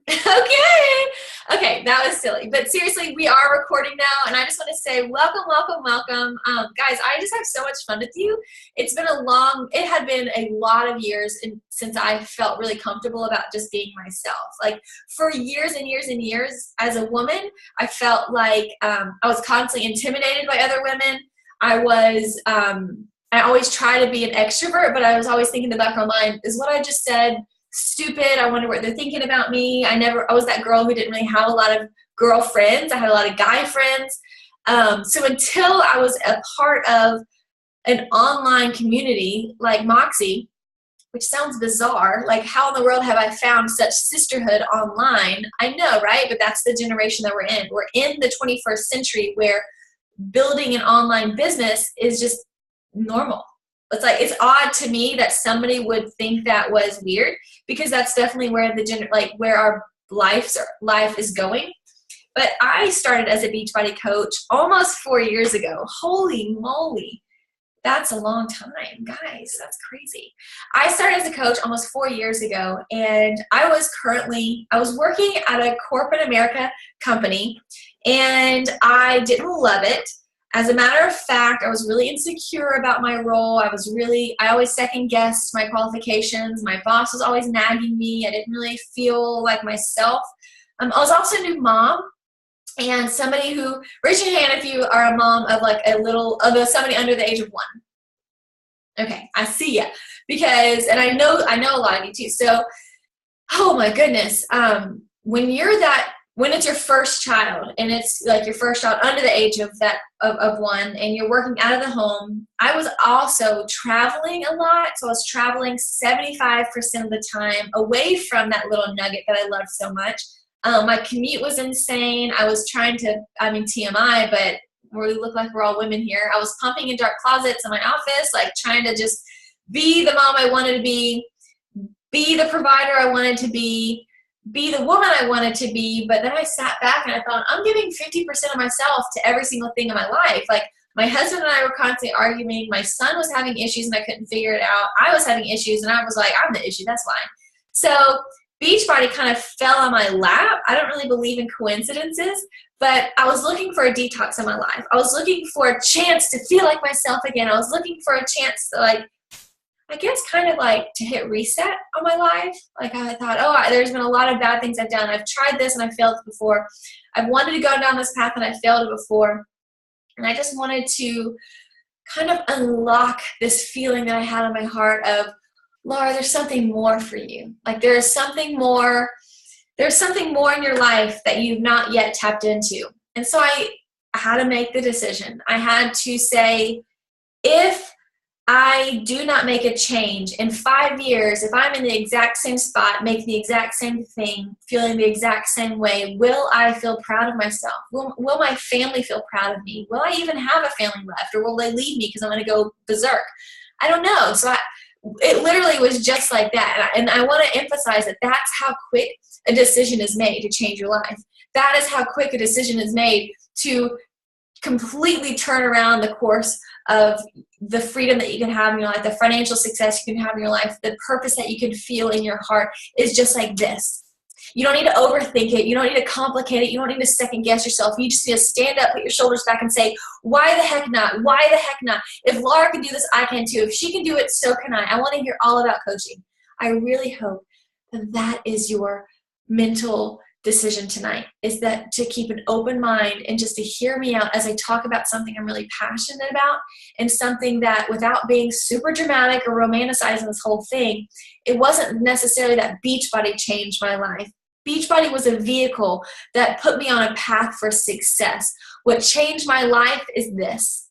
Okay. Okay, that was silly. But seriously, we are recording now, and I just want to say welcome, welcome, welcome. Guys, I just have so much fun with you. It had been a lot of years since I felt really comfortable about just being myself. Like for years and years and years as a woman, I felt like I was constantly intimidated by other women. I always try to be an extrovert, but I was always thinking in the back of my mind, is what I just said stupid? I wonder what they're thinking about me. I was that girl who didn't really have a lot of girlfriends. I had a lot of guy friends. So until I was a part of an online community like Moxie, which sounds bizarre, like how in the world have I found such sisterhood online? I know, right? But that's the generation that we're in. We're in the 21st century where building an online business is just normal. It's odd to me that somebody would think that was weird, because that's definitely where where our life is going. But I started as a Beachbody coach almost 4 years ago. Holy moly. That's a long time, guys. That's crazy. I started as a coach almost 4 years ago, and I was working at a corporate America company, and I didn't love it. As a matter of fact, I was really insecure about my role. I always second guessed my qualifications. My boss was always nagging me. I didn't really feel like myself. I was also a new mom, and somebody who, raise your hand if you are a mom of somebody under the age of 1. Okay, I see ya. And I know a lot of you too. So, oh my goodness, when it's your first child, and it's like your first child under the age of 1, and you're working out of the home, I was also traveling a lot. So I was traveling 75% of the time away from that little nugget that I loved so much. My commute was insane. I was TMI, but we look like we're all women here. I was pumping in dark closets in my office, like trying to just be the mom I wanted to be the provider I wanted to be the woman I wanted to be. But then I sat back and I thought, I'm giving 50% of myself to every single thing in my life. Like my husband and I were constantly arguing. My son was having issues and I couldn't figure it out. I was having issues and I was like, I'm the issue, that's fine. So Beachbody kind of fell on my lap. I don't really believe in coincidences, but I was looking for a detox in my life. I was looking for a chance to feel like myself again. I was looking for a chance to to hit reset on my life. Like I thought, there's been a lot of bad things I've done. I've tried this and I failed before. I've wanted to go down this path and I failed it before. And I just wanted to kind of unlock this feeling that I had in my heart of, Laura, there's something more for you. Like there's something more in your life that you've not yet tapped into. And so I had to make the decision. I had to say, if I do not make a change in 5 years, if I'm in the exact same spot, making the exact same thing, feeling the exact same way, will I feel proud of myself? Will my family feel proud of me? Will I even have a family left, or will they leave me because I'm going to go berserk? I don't know. So it literally was just like that. And I want to emphasize that that's how quick a decision is made to change your life. That is how quick a decision is made to completely turn around the course of the freedom that you can have in your life, the financial success you can have in your life, the purpose that you can feel in your heart is just like this. You don't need to overthink it. You don't need to complicate it. You don't need to second guess yourself. You just need to stand up, put your shoulders back and say, why the heck not? Why the heck not? If Laura can do this, I can too. If she can do it, so can I. I want to hear all about coaching. I really hope that that is your mental decision tonight, is that to keep an open mind and just to hear me out as I talk about something I'm really passionate about, and something that, without being super dramatic or romanticizing this whole thing, it wasn't necessarily that Beachbody changed my life. Beachbody was a vehicle that put me on a path for success. What changed my life is this.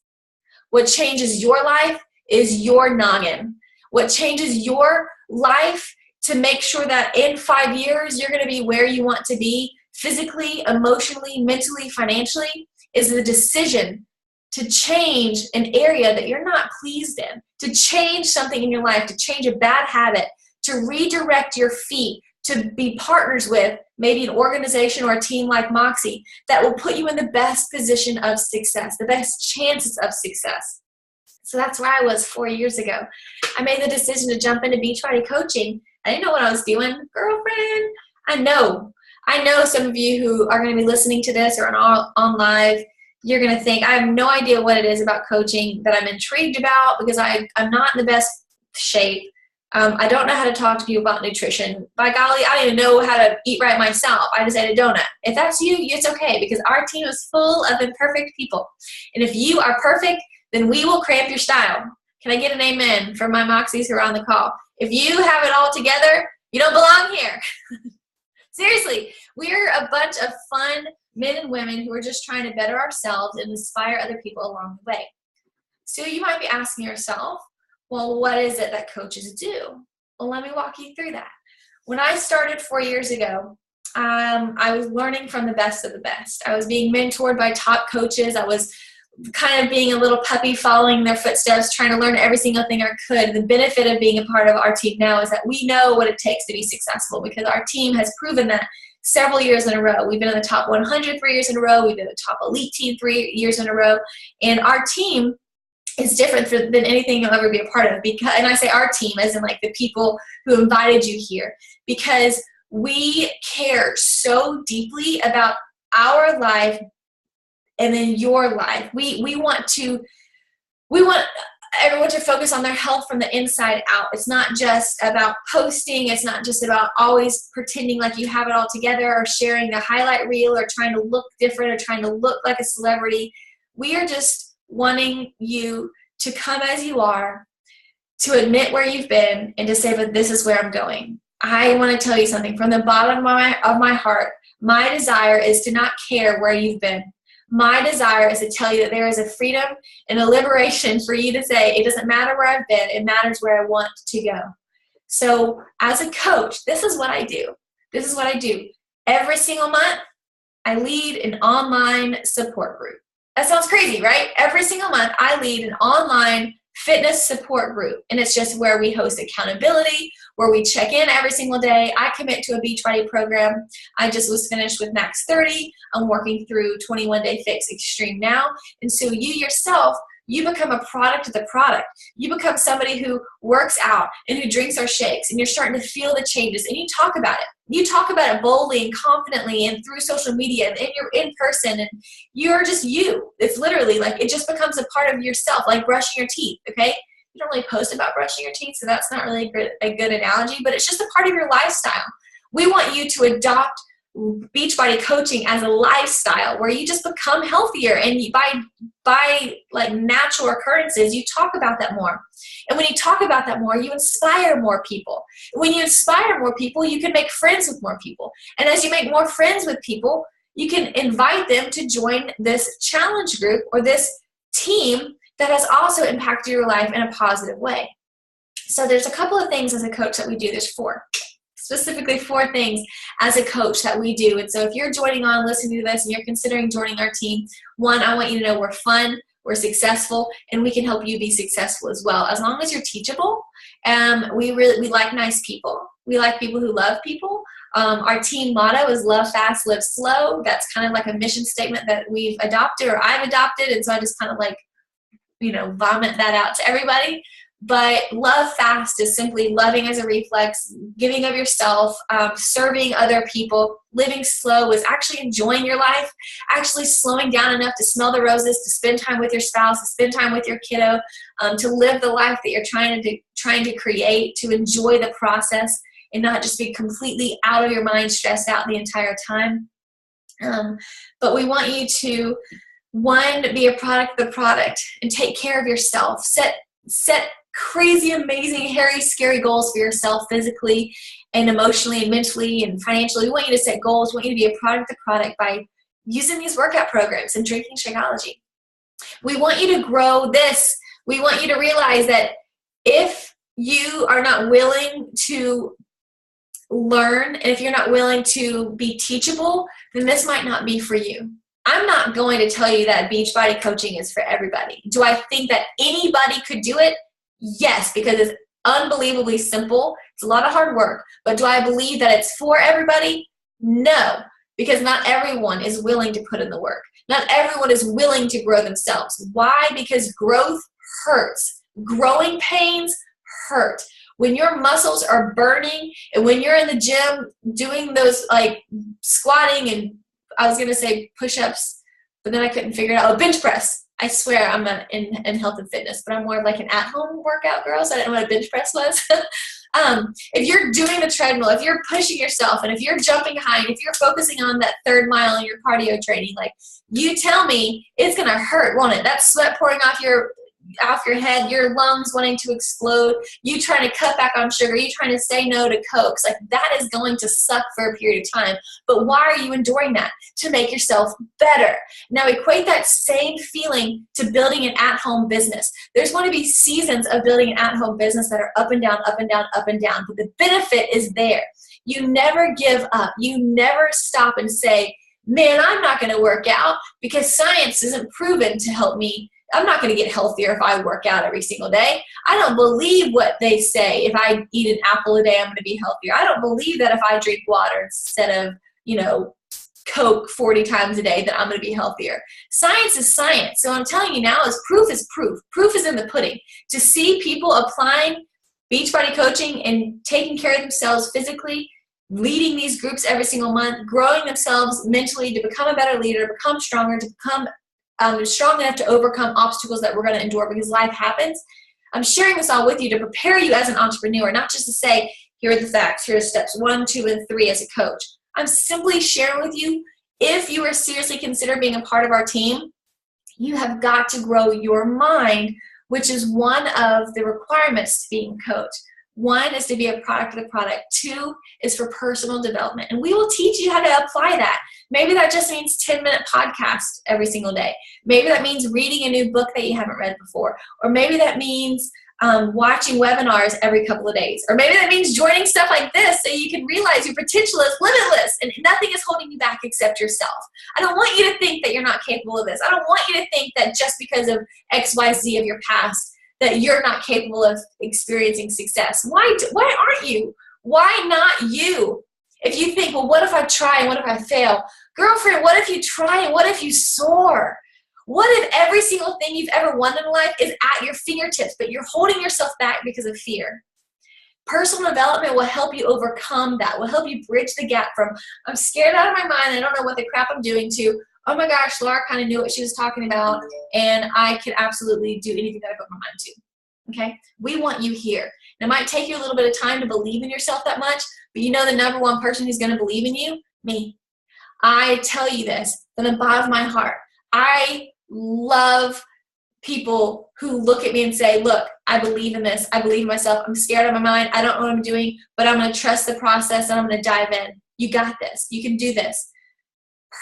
What changes your life is your noggin. What changes your life to make sure that in 5 years you're going to be where you want to be physically, emotionally, mentally, financially, is the decision to change an area that you're not pleased in, to change something in your life, to change a bad habit, to redirect your feet, to be partners with maybe an organization or a team like Moxie that will put you in the best position of success, the best chances of success. So that's where I was 4 years ago. I made the decision to jump into Beachbody coaching. I didn't know what I was doing. Girlfriend, I know. I know some of you who are going to be listening to this or on live, you're going to think, I have no idea what it is about coaching that I'm intrigued about because I'm not in the best shape. I don't know how to talk to people about nutrition. By golly, I don't even know how to eat right myself. I just ate a donut. If that's you, it's okay because our team is full of imperfect people. And if you are perfect, then we will cramp your style. Can I get an amen from my Moxies who are on the call? If you have it all together, you don't belong here. Seriously, we're a bunch of fun men and women who are just trying to better ourselves and inspire other people along the way. So you might be asking yourself, well, what is it that coaches do? Well, let me walk you through that. When I started 4 years ago, I was learning from the best of the best. I was being mentored by top coaches. I was kind of being a little puppy following their footsteps, trying to learn every single thing I could. The benefit of being a part of our team now is that we know what it takes to be successful because our team has proven that several years in a row. We've been in the top 100 3 years in a row. We've been in the top elite team 3 years in a row. And our team is different than anything you'll ever be a part of. And I say our team as in like the people who invited you here, because we care so deeply about our life and then your life. We want everyone to focus on their health from the inside out. It's not just about posting. It's not just about always pretending like you have it all together or sharing the highlight reel or trying to look different or trying to look like a celebrity. We are just wanting you to come as you are, to admit where you've been, and to say, but this is where I'm going. I want to tell you something from the bottom of my heart. My desire is to not care where you've been. My desire is to tell you that there is a freedom and a liberation for you to say, it doesn't matter where I've been, it matters where I want to go. So as a coach, this is what I do. This is what I do. Every single month, I lead an online support group. That sounds crazy, right? Every single month, I lead an online fitness support group. And it's just where we host accountability, where we check in every single day. I commit to a Beachbody program. I just was finished with Max 30. I'm working through 21 Day Fix Extreme now. And so you yourself, you become a product of the product. You become somebody who works out and who drinks our shakes, and you're starting to feel the changes, and you talk about it. You talk about it boldly and confidently and through social media, and you're in person, and you're just you. It's literally like it just becomes a part of yourself, like brushing your teeth, okay? You don't really post about brushing your teeth, so that's not really a good analogy, but it's just a part of your lifestyle. We want you to adopt Beachbody coaching as a lifestyle where you just become healthier, and you, by like natural occurrences, you talk about that more. And when you talk about that more, you inspire more people. When you inspire more people, you can make friends with more people. And as you make more friends with people, you can invite them to join this challenge group or this team that has also impacted your life in a positive way. So there's a couple of things as a coach that we do. There's specifically 4 things as a coach that we do. And so if you're joining on, listening to this, and you're considering joining our team, 1, I want you to know we're fun, we're successful, and we can help you be successful as well. As long as you're teachable, we like nice people. We like people who love people. Our team motto is love fast, live slow. That's kind of like a mission statement that we've adopted, or I've adopted, and so I just kind of like, vomit that out to everybody. But love fast is simply loving as a reflex, giving of yourself, serving other people. Living slow is actually enjoying your life, actually slowing down enough to smell the roses, to spend time with your spouse, to spend time with your kiddo, to live the life that you're trying to create, to enjoy the process and not just be completely out of your mind, stressed out the entire time. But we want you to, 1, be a product of the product and take care of yourself. Set crazy, amazing, hairy, scary goals for yourself physically and emotionally and mentally and financially. We want you to set goals. We want you to be a product of the product by using these workout programs and drinking Shakeology. We want you to grow this. We want you to realize that if you are not willing to learn, and if you're not willing to be teachable, then this might not be for you. I'm not going to tell you that Beachbody coaching is for everybody. Do I think that anybody could do it? Yes, because it's unbelievably simple. It's a lot of hard work. But do I believe that it's for everybody? No, because not everyone is willing to put in the work. Not everyone is willing to grow themselves. Why? Because growth hurts. Growing pains hurt. When your muscles are burning and when you're in the gym doing those like squatting and I was going to say push-ups, but then I couldn't figure it out. Oh, bench press. I swear I'm not in health and fitness, but I'm more of like an at-home workout girl, so I didn't know what a bench press was. If you're doing the treadmill, if you're pushing yourself, and if you're jumping high, and if you're focusing on that third mile in your cardio training, like you tell me it's going to hurt, won't it? That sweat pouring off your head, your lungs wanting to explode, you trying to cut back on sugar, you trying to say no to Cokes, like that is going to suck for a period of time. But why are you enduring that? To make yourself better. Now equate that same feeling to building an at-home business. There's going to be seasons of building an at-home business that are up and down, up and down, up and down, but the benefit is there. You never give up. You never stop and say, man, I'm not going to work out because science isn't proven to help me. I'm not going to get healthier if I work out every single day. I don't believe what they say. If I eat an apple a day, I'm going to be healthier. I don't believe that if I drink water instead of, Coke 40 times a day, that I'm going to be healthier. Science is science. So what I'm telling you now is proof is proof. Proof is in the pudding. To see people applying Beachbody coaching and taking care of themselves physically, leading these groups every single month, growing themselves mentally to become a better leader, to become stronger, to become strong enough to overcome obstacles that we're going to endure because life happens. I'm sharing this all with you to prepare you as an entrepreneur, not just to say, here are the facts, here are steps 1, 2, and 3 as a coach. I'm simply sharing with you, if you are seriously considering being a part of our team, you have got to grow your mind, which is one of the requirements to being a coach. 1 is to be a product of the product. 2 is for personal development. And we will teach you how to apply that. Maybe that just means 10-minute podcast every single day. Maybe that means reading a new book that you haven't read before. Or maybe that means watching webinars every couple of days. Or maybe that means joining stuff like this so you can realize your potential is limitless and nothing is holding you back except yourself. I don't want you to think that you're not capable of this. I don't want you to think that just because of XYZ of your past that you're not capable of experiencing success. Why aren't you? Why not you? If you think, well, what if I try and what if I fail? Girlfriend, what if you try and what if you soar? What if every single thing you've ever wanted in life is at your fingertips, but you're holding yourself back because of fear? Personal development will help you overcome that, will help you bridge the gap from, I'm scared out of my mind, I don't know what the crap I'm doing, to, oh my gosh, Laura kind of knew what she was talking about, and I can absolutely do anything that I put my mind to. Okay? We want you here. And it might take you a little bit of time to believe in yourself that much, but you know the number one person who's going to believe in you? Me. I tell you this from the bottom of my heart. I love people who look at me and say, look, I believe in this. I believe in myself. I'm scared out of my mind. I don't know what I'm doing, but I'm going to trust the process and I'm going to dive in. You got this. You can do this.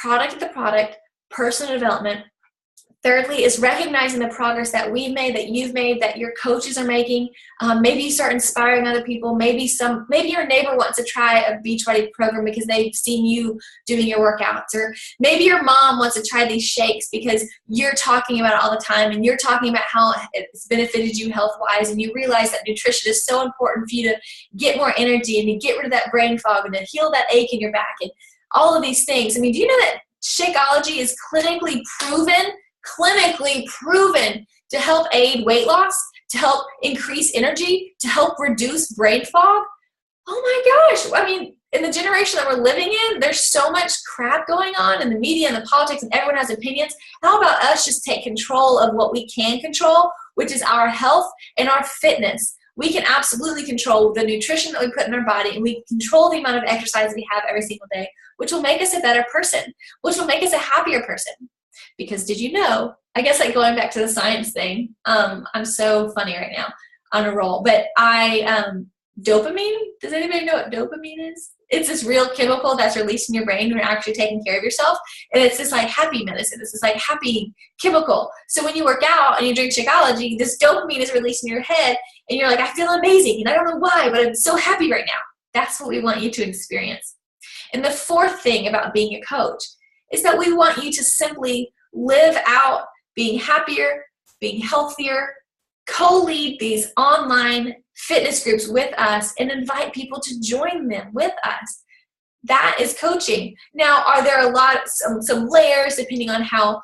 Product of the product, personal development. Thirdly is recognizing the progress that we've made, that you've made, that your coaches are making. Maybe you start inspiring other people. Maybe your neighbor wants to try a Beachbody program because they've seen you doing your workouts. Or maybe your mom wants to try these shakes because you're talking about it all the time and you're talking about how it's benefited you health-wise, and you realize that nutrition is so important for you to get more energy and to get rid of that brain fog and to heal that ache in your back and all of these things. I mean, do you know that Shakeology is clinically proven to help aid weight loss, to help increase energy, to help reduce brain fog? Oh my gosh. I mean, in the generation that we're living in, there's so much crap going on in the media and the politics, and everyone has opinions. How about us just take control of what we can control, which is our health and our fitness? We can absolutely control the nutrition that we put in our body, and we can control the amount of exercise we have every single day, which will make us a better person, which will make us a happier person. Because did you know, I guess like going back to the science thing, I'm so funny right now on a roll, but dopamine, does anybody know what dopamine is? It's this real chemical that's released in your brain when you're actually taking care of yourself, and it's this like happy medicine, it's this like happy chemical. So when you work out and you drink Shakeology, this dopamine is released in your head, and you're like, I feel amazing, and I don't know why, but I'm so happy right now. That's what we want you to experience. And the fourth thing about being a coach is that we want you to simply live out being happier, being healthier, co-lead these online fitness groups with us, and invite people to join them with us. That is coaching. Now, are there some layers depending on how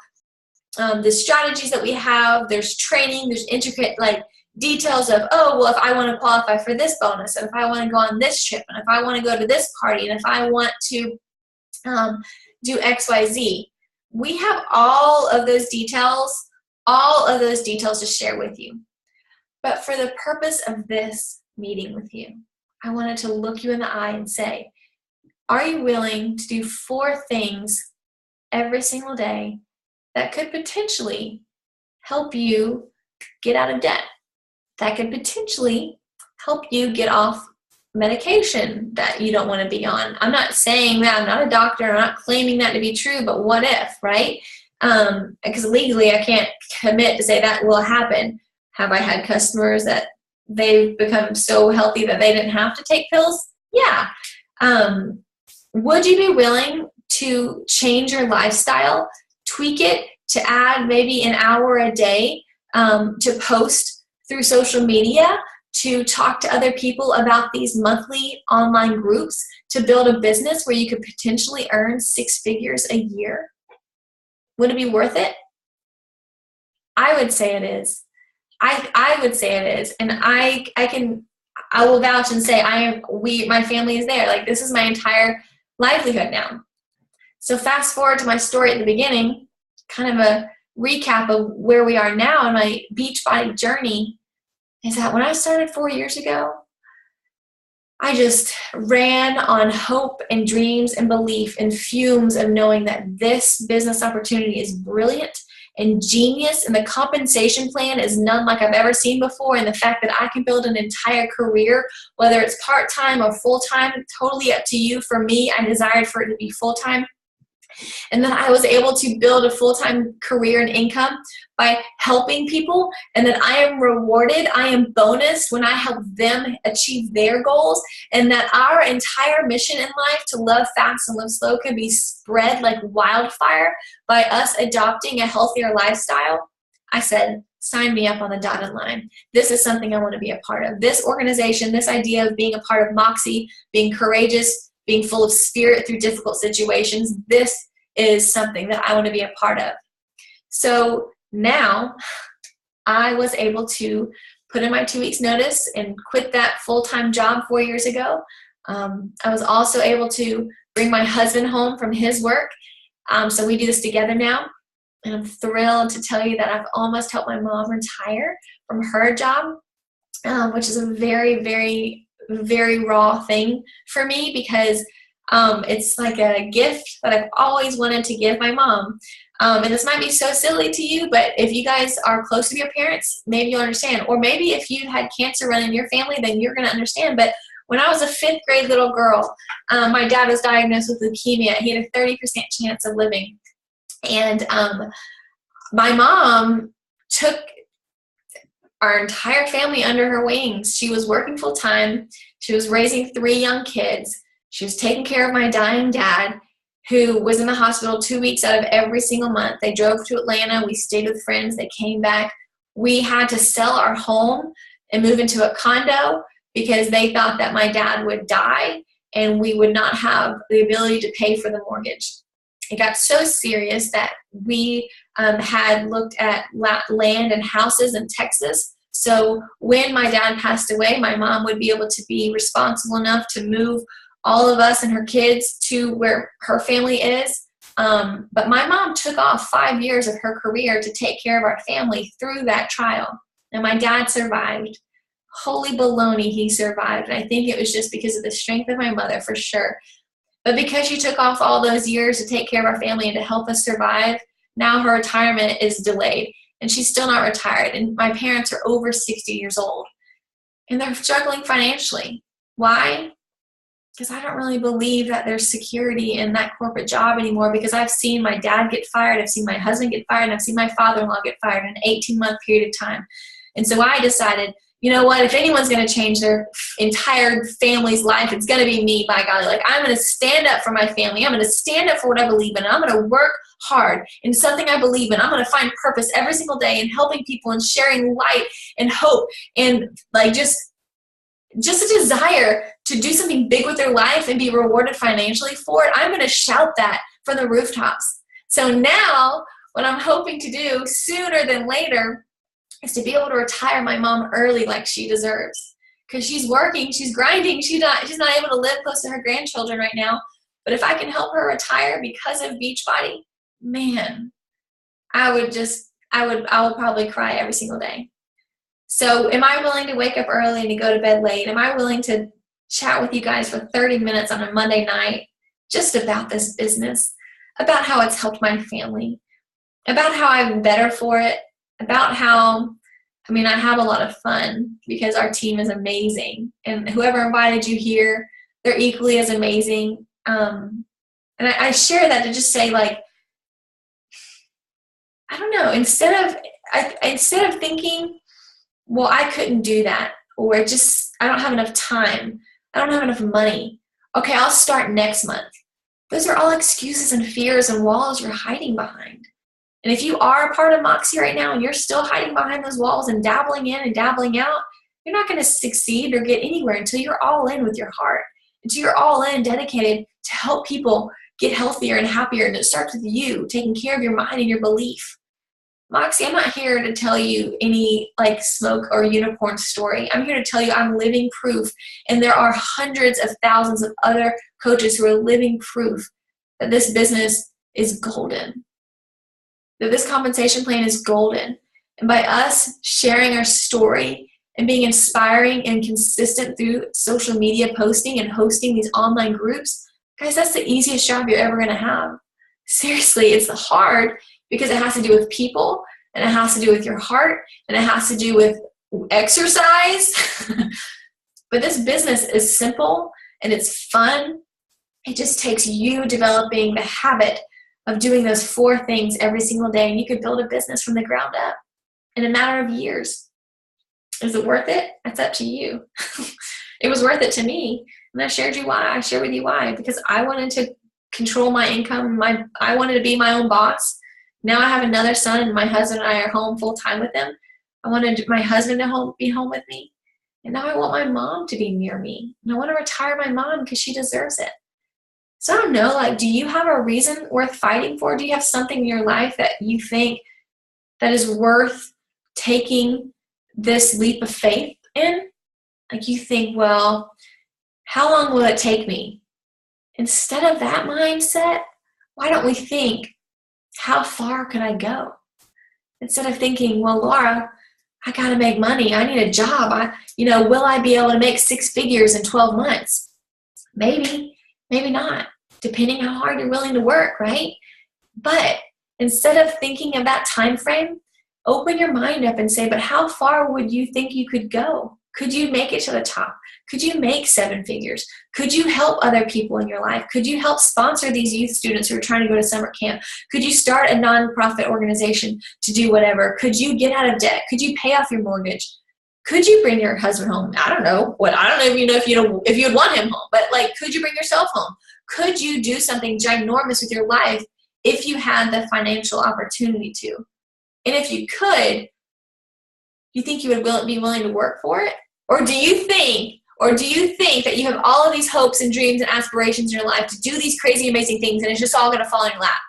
the strategies that we have? There's training, there's intricate like details of, oh, well, if I want to qualify for this bonus, and if I want to go on this trip, and if I want to go to this party, and if I want to do XYZ. We have all of those details to share with you. But for the purpose of this meeting with you, I wanted to look you in the eye and say, are you willing to do 4 things every single day that could potentially help you get out of debt? That could potentially help you get off medication that you don't want to be on. I'm not saying that. I'm not a doctor. I'm not claiming that to be true, but what if, right? Because legally I can't commit to say that will happen. Have I had customers that they've become so healthy that they didn't have to take pills? Yeah. Would you be willing to change your lifestyle, tweak it to add maybe an hour a day to post through social media, to talk to other people about these monthly online groups, to build a business where you could potentially earn 6 figures a year? Would it be worth it? I would say it is. I would say it is. And I will vouch and say my family is there. Like, this is my entire livelihood now. So fast forward to my story at the beginning, kind of a recap of where we are now in my Beachbody journey, is that when I started 4 years ago, I just ran on hope and dreams and belief and fumes of knowing that this business opportunity is brilliant and genius, and the compensation plan is none like I've ever seen before, and the fact that I can build an entire career, whether it's part-time or full-time, totally up to you. For me, I desired for it to be full-time. And then I was able to build a full-time career and income by helping people, and then I am rewarded, I am bonused when I help them achieve their goals, and that our entire mission in life to love fast and live slow can be spread like wildfire by us adopting a healthier lifestyle. I said, sign me up on the dotted line. This is something I want to be a part of. This organization, this idea of being a part of Moxie, being courageous, being full of spirit through difficult situations, this is something that I want to be a part of. So now I was able to put in my 2 weeks notice and quit that full-time job 4 years ago. I was also able to bring my husband home from his work. So we do this together now. And I'm thrilled to tell you that I've almost helped my mom retire from her job, which is a very, very, very raw thing for me, because it's like a gift that I've always wanted to give my mom. And this might be so silly to you, but if you guys are close to your parents, maybe you'll understand. Or maybe if you had cancer running in your family, then you're going to understand. But when I was a 5th grade little girl, my dad was diagnosed with leukemia. He had a 30% chance of living. And my mom took our entire family under her wings. She was working full time. She was raising 3 young kids. She was taking care of my dying dad, who was in the hospital 2 weeks out of every single month. They drove to Atlanta. We stayed with friends. They came back. We had to sell our home and move into a condo because they thought that my dad would die and we would not have the ability to pay for the mortgage. It got so serious that we had looked at land and houses in Texas. So when my dad passed away, my mom would be able to be responsible enough to move all of us and her kids to where her family is. But my mom took off 5 years of her career to take care of our family through that trial. And my dad survived. Holy baloney, he survived. And I think it was just because of the strength of my mother, for sure. But because she took off all those years to take care of our family and to help us survive, now her retirement is delayed. And she's still not retired. And my parents are over 60 years old. And they're struggling financially. Why? Because I don't really believe that there's security in that corporate job anymore, because I've seen my dad get fired, I've seen my husband get fired, and I've seen my father-in-law get fired in an 18-month period of time. And so I decided, you know what, if anyone's going to change their entire family's life, it's going to be me, by golly. Like, I'm going to stand up for my family. I'm going to stand up for what I believe in. I'm going to work hard in something I believe in. I'm going to find purpose every single day in helping people and sharing light and hope and like just a desire to do something big with their life and be rewarded financially for it. I'm going to shout that from the rooftops. So now what I'm hoping to do sooner than later is to be able to retire my mom early like she deserves. Because she's working, she's grinding, she's not able to live close to her grandchildren right now. But if I can help her retire because of Beachbody, man, I would probably cry every single day. So am I willing to wake up early and to go to bed late? Am I willing to chat with you guys for 30 minutes on a Monday night just about this business, about how it's helped my family, about how I'm better for it, about how, I have a lot of fun because our team is amazing. And whoever invited you here, they're equally as amazing. And I share that to just say, like, I don't know, instead of thinking, well, I couldn't do that, or I don't have enough time, I don't have enough money, okay, I'll start next month. Those are all excuses and fears and walls you're hiding behind. And if you are a part of Moxie right now and you're still hiding behind those walls and dabbling in and dabbling out, you're not going to succeed or get anywhere until you're all in with your heart, until you're all in dedicated to help people get healthier and happier. And it starts with you taking care of your mind and your belief. Moxie, I'm not here to tell you any like smoke or unicorn story. I'm here to tell you I'm living proof. And there are hundreds of thousands of other coaches who are living proof that this business is golden, that this compensation plan is golden. And by us sharing our story and being inspiring and consistent through social media posting and hosting these online groups, guys, that's the easiest job you're ever going to have. Seriously, it's hard because it has to do with people, and it has to do with your heart, and it has to do with exercise. But this business is simple and it's fun. It just takes you developing the habit of doing those 4 things every single day, and you could build a business from the ground up in a matter of years. Is it worth it? That's up to you. It was worth it to me, and I shared with you why. Because I wanted to control my income. I wanted to be my own boss. Now I have another son, and my husband and I are home full time with him. I wanted my husband to be home with me, and now I want my mom to be near me, and I want to retire my mom because she deserves it. So I don't know, like, do you have a reason worth fighting for? Do you have something in your life that you think that is worth taking this leap of faith in? Like, you think, well, how long will it take me? Instead of that mindset, why don't we think, how far could I go? Instead of thinking, well, Laura, I got to make money. I need a job. Will I be able to make 6 figures in 12 months? Maybe, maybe not, depending how hard you're willing to work, right? But instead of thinking of that time frame, open your mind up and say, but how far would you think you could go? Could you make it to the top? Could you make 7 figures? Could you help other people in your life? Could you help sponsor these youth students who are trying to go to summer camp? Could you start a nonprofit organization to do whatever? Could you get out of debt? Could you pay off your mortgage? Could you bring your husband home? I don't know if you'd want him home, but like, could you bring yourself home? Could you do something ginormous with your life if you had the financial opportunity to? And if you could, you think you would be willing to work for it? Or do you think that you have all of these hopes and dreams and aspirations in your life to do these crazy, amazing things, and it's just all going to fall in your lap?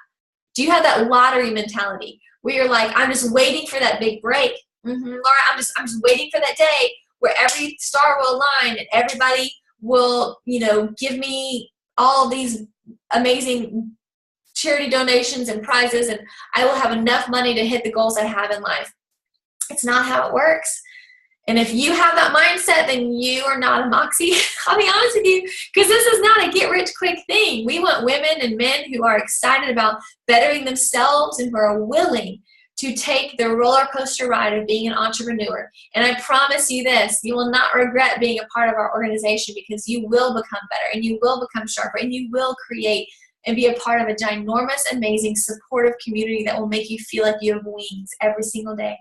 Do you have that lottery mentality where you're like, I'm just waiting for that big break? Laura, I'm just waiting for that day where every star will align and everybody will, give me all these amazing charity donations and prizes, and I will have enough money to hit the goals I have in life. It's not how it works. And if you have that mindset, then you are not a Moxie. I'll be honest with you, because this is not a get-rich-quick thing. We want women and men who are excited about bettering themselves and who are willing to take the roller coaster ride of being an entrepreneur. And I promise you this, you will not regret being a part of our organization, because you will become better and you will become sharper and you will create and be a part of a ginormous, amazing, supportive community that will make you feel like you have wings every single day.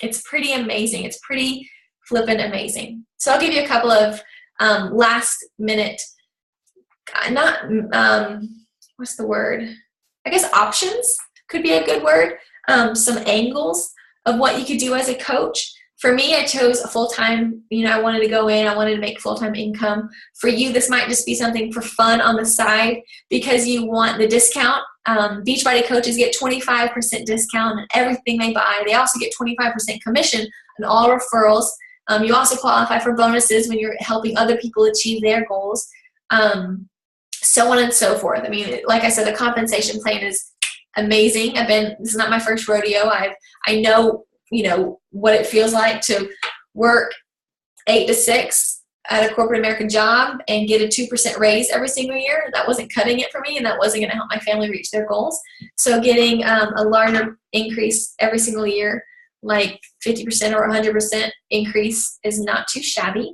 It's pretty amazing. It's pretty flippin' amazing. So I'll give you a couple of last minute, what's the word? I guess options could be a good word. Some angles of what you could do as a coach. For me, I chose a full-time, I wanted to go in, I wanted to make full-time income. For you, this might just be something for fun on the side because you want the discount. Beachbody coaches get 25% discount on everything they buy. They also get 25% commission on all referrals. You also qualify for bonuses when you're helping other people achieve their goals, so on and so forth. I mean, like I said, the compensation plan is amazing. This is not my first rodeo. I know, what it feels like to work 8 to 6 at a corporate American job and get a 2% raise every single year. That wasn't cutting it for me, and that wasn't going to help my family reach their goals. So getting a larger increase every single year, like 50% or 100% increase, is not too shabby.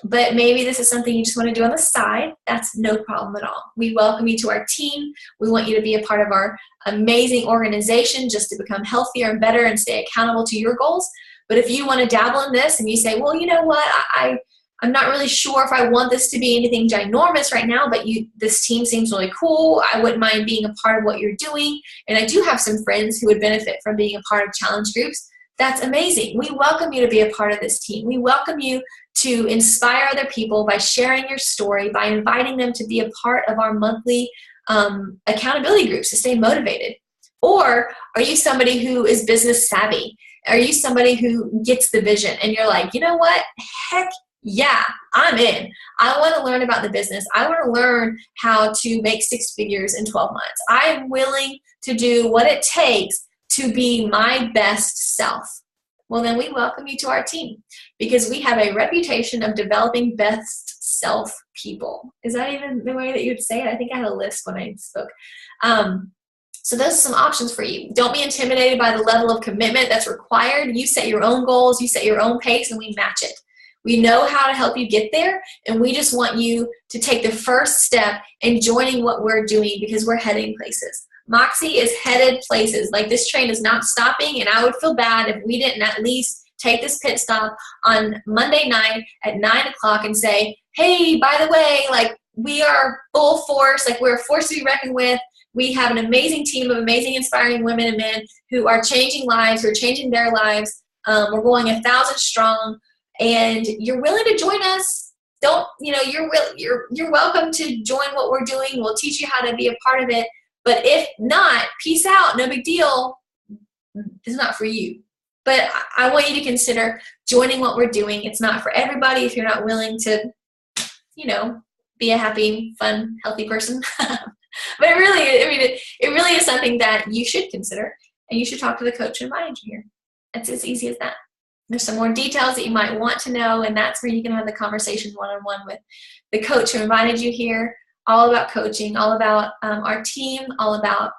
But maybe this is something you just want to do on the side. That's no problem at all. We welcome you to our team. We want you to be a part of our amazing organization just to become healthier and better and stay accountable to your goals. But if you want to dabble in this and you say, well, you know what, I'm not really sure if I want this to be anything ginormous right now, but this team seems really cool. I wouldn't mind being a part of what you're doing. And I do have some friends who would benefit from being a part of challenge groups. That's amazing. We welcome you to be a part of this team. We welcome you to inspire other people by sharing your story, by inviting them to be a part of our monthly accountability groups to stay motivated. Or are you somebody who is business savvy? Are you somebody who gets the vision and you're like, you know what? Heck yeah, I'm in. I want to learn about the business. I want to learn how to make 6 figures in 12 months. I am willing to do what it takes to be my best self. Well, then we welcome you to our team because we have a reputation of developing best self people. Is that even the way that you'd say it? I think I had a list when I spoke. So those are some options for you. Don't be intimidated by the level of commitment that's required. You set your own goals, you set your own pace, and we match it. We know how to help you get there, and we just want you to take the first step in joining what we're doing because we're heading places. Moxie is headed places. Like, this train is not stopping, and I would feel bad if we didn't at least take this pit stop on Monday night at 9 o'clock and say, hey, by the way, like, we are full force, like, we're a force to be reckoned with. We have an amazing team of amazing, inspiring women and men who are changing lives, who are changing their lives. We're going 1,000 strong, and you're willing to join us. You're welcome to join what we're doing. We'll teach you how to be a part of it. But if not, peace out, no big deal. It's not for you. But I want you to consider joining what we're doing. It's not for everybody if you're not willing to, be a happy, fun, healthy person. But it really is something that you should consider, and you should talk to the coach who invited you here. It's as easy as that. There's some more details that you might want to know, and that's where you can have the conversation one-on-one with the coach who invited you here, all about coaching, all about our team, all about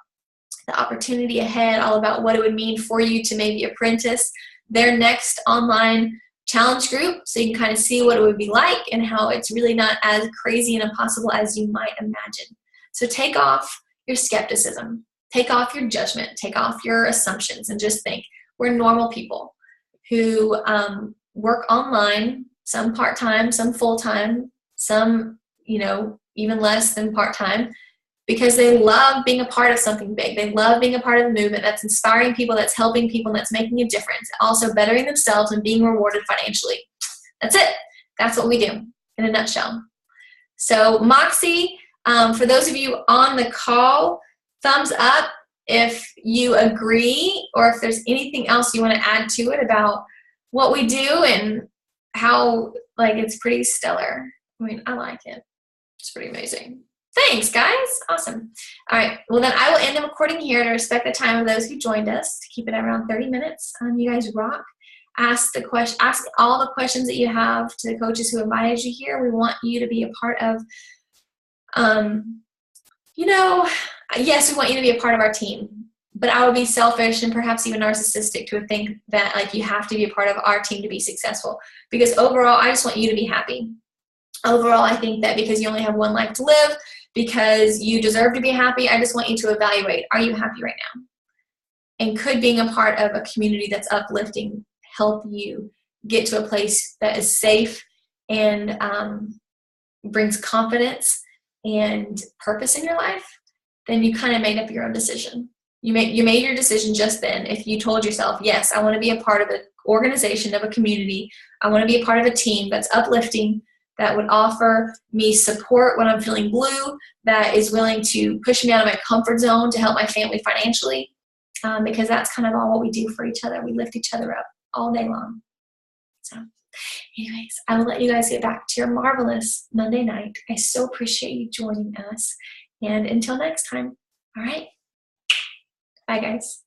the opportunity ahead, all about what it would mean for you to maybe apprentice their next online challenge group, so you can kind of see what it would be like and how it's really not as crazy and impossible as you might imagine. So take off your skepticism, take off your judgment, take off your assumptions, and just think, we're normal people who work online, some part-time, some full-time, some, even less than part-time, because they love being a part of something big. They love being a part of a movement that's inspiring people, that's helping people, and that's making a difference, also bettering themselves and being rewarded financially. That's it. That's what we do in a nutshell. So Moxie, for those of you on the call, thumbs up if you agree, or if there's anything else you want to add to it about what we do and how, it's pretty stellar. I mean, I like it. It's pretty amazing. Thanks, guys. Awesome. All right. Well, then I will end the recording here to respect the time of those who joined us, to keep it around 30 minutes. You guys rock. Ask all the questions that you have to the coaches who invited you here. We want you to be a part of, yes, we want you to be a part of our team, but I would be selfish and perhaps even narcissistic to think that you have to be a part of our team to be successful, because overall, I just want you to be happy. Overall, I think that because you only have one life to live, because you deserve to be happy, I just want you to evaluate, are you happy right now? And could being a part of a community that's uplifting help you get to a place that is safe and brings confidence and purpose in your life? Then you kind of made up your own decision. You made your decision just then. If you told yourself, yes, I want to be a part of a organization, of a community. I want to be a part of a team that's uplifting, that would offer me support when I'm feeling blue, that is willing to push me out of my comfort zone to help my family financially, because that's kind of all what we do for each other. We lift each other up all day long. So anyways, I will let you guys get back to your marvelous Monday night. I so appreciate you joining us. And until next time, all right? Bye, guys.